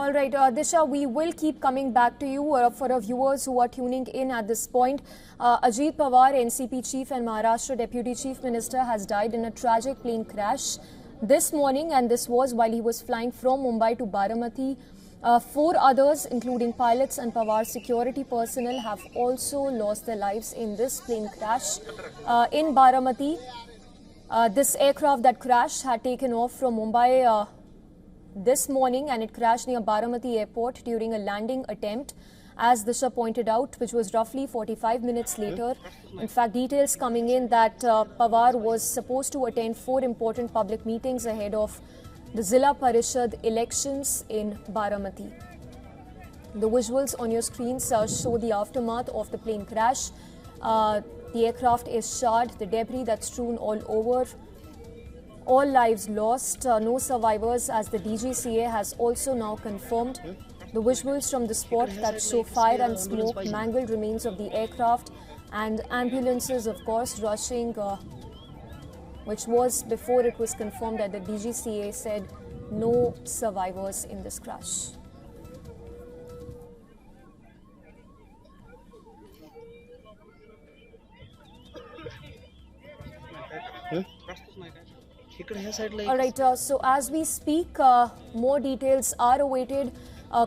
All right, Disha, we will keep coming back to you for our viewers who are tuning in at this point. Ajit Pawar, NCP chief and Maharashtra deputy chief minister, has died in a tragic plane crash this morning, and this was while he was flying from Mumbai to Baramati. Four others, including pilots and Pawar security personnel, have also lost their lives in this plane crash in Baramati. This aircraft that crashed had taken off from Mumbai this morning, and it crashed near Baramati airport during a landing attempt, as Disha pointed out, which was roughly 45 minutes later. In fact, details coming in that Pawar was supposed to attend 4 important public meetings ahead of the Zilla Parishad elections in Baramati. The visuals on your screens show the aftermath of the plane crash. The aircraft is charred, the debris that's strewn all over. All lives lost, no survivors, as the DGCA has also now confirmed. The visuals from the spot that show fire and smoke, mangled remains of the aircraft, and ambulances, of course, rushing, which was before it was confirmed that the DGCA said no survivors in this crash. All right, so as we speak, more details are awaited.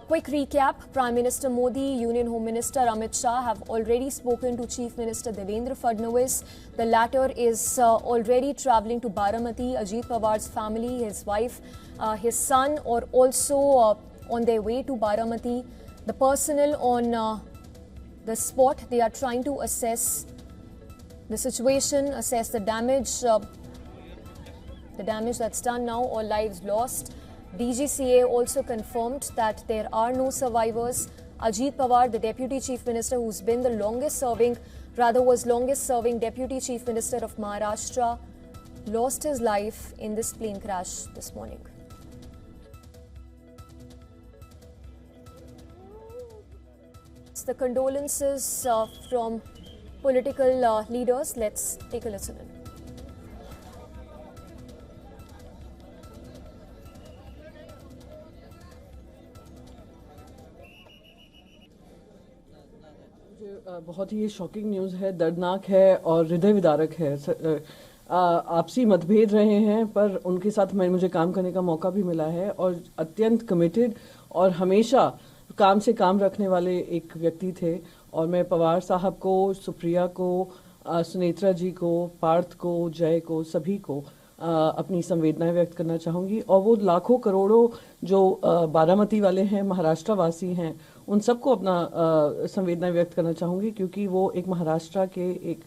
Quick recap: Prime Minister Modi, Union Home Minister Amit Shah have already spoken to Chief Minister Devendra Fadnavis. The latter is already travelling to Baramati. Ajit Pawar's family, his wife, his son are also on their way to Baramati. The personnel on the spot, they are trying to assess the situation, assess the damage. The damage that's done now, all lives lost. DGCA also confirmed that there are no survivors. Ajit Pawar, the Deputy Chief Minister, who's been the longest serving Deputy Chief Minister of Maharashtra, lost his life in this plane crash this morning. It's the condolences from political leaders. Let's take a listen in. बहुत ही shocking news है, दर्दनाक है और हृदय विदारक है। आपसी मतभेद रहे हैं, पर उनके साथ मुझे काम करने का मौका भी मिला है और अत्यंत कमिटेड और हमेशा काम से काम रखने वाले एक व्यक्ति थे। और मैं पवार साहब को, सुप्रिया को, सुनेत्रा जी को, पार्थ को, जय को, सभी को अपनी संवेदनाएं व्यक्त करना चाहूँगी। और वो लाखों करोड़ों जो बारामती वाले हैं, महाराष्ट्र वासी हैं, उन सबको अपना संवेदनाएं व्यक्त करना चाहूँगी, क्योंकि वो एक महाराष्ट्र के एक,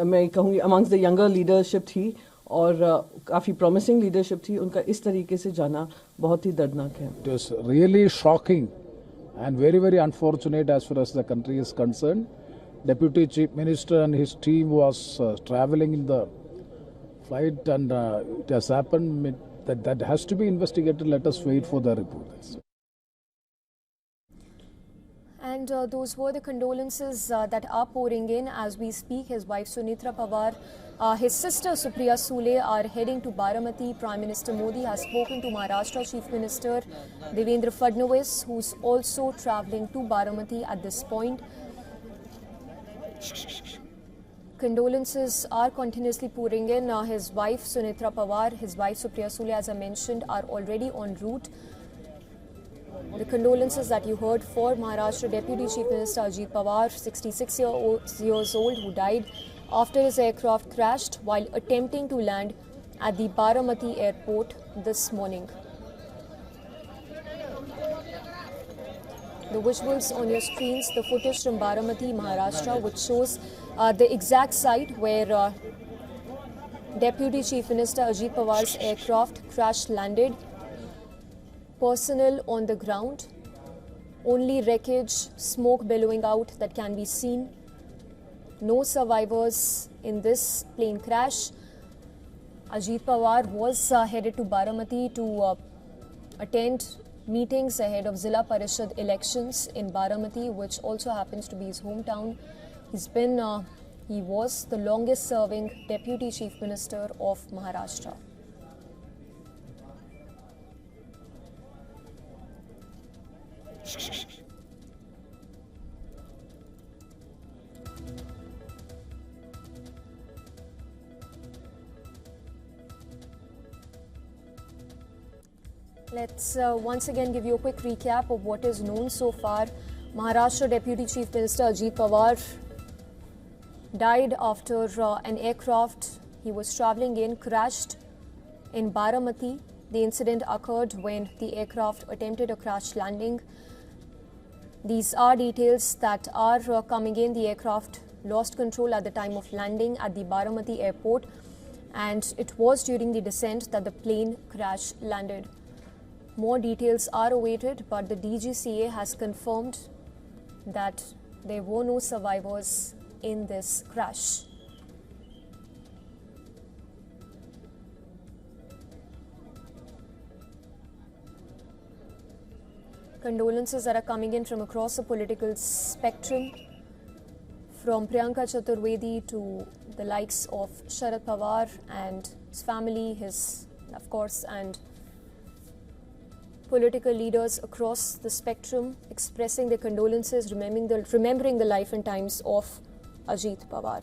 मैं कहूँगी, अमंग्स द यंगर लीडरशिप थी और काफ़ी प्रॉमिसिंग लीडरशिप थी। उनका इस तरीके से जाना बहुत ही दर्दनाक है। It was really shocking and very, very unfortunate as far as the country is concerned. Deputy Chief Minister and his team was traveling in the flight, and it has happened. That has to be investigated. Let us wait for the reports. And those were the condolences that are pouring in as we speak. His wife Sunetra Pawar, his sister Supriya Sule are heading to Baramati. Prime Minister Modi has spoken to Maharashtra Chief Minister Devendra Fadnavis, who's also travelling to Baramati at this point. Condolences are continuously pouring in. His wife Sunetra Pawar, his wife Supriya Sule, as I mentioned, are already en route. The condolences that you heard for Maharashtra Deputy Chief Minister Ajit Pawar, 66 years old, who died after his aircraft crashed while attempting to land at the Baramati airport this morning. The visuals on your screens, the footage from Baramati, Maharashtra, which shows the exact site where Deputy Chief Minister Ajit Pawar's aircraft crash landed. Personnel on the ground, only wreckage, smoke billowing out that can be seen. No survivors in this plane crash. Ajit Pawar was headed to Baramati to attend meetings ahead of Zilla Parishad elections in Baramati, which also happens to be his hometown. He was the longest serving Deputy Chief Minister of Maharashtra. Let's once again give you a quick recap of what is known so far. Maharashtra Deputy Chief Minister Ajit Pawar died after an aircraft he was travelling in crashed in Baramati. The incident occurred when the aircraft attempted a crash landing. These are details that are coming in. The aircraft lost control at the time of landing at the Baramati airport, and it was during the descent that the plane crash landed. More details are awaited, but the DGCA has confirmed that there were no survivors in this crash. Condolences that are coming in from across the political spectrum, from Priyanka Chaturvedi to the likes of Sharad Pawar and his family, of course, and political leaders across the spectrum expressing their condolences, remembering the life and times of Ajit Pawar.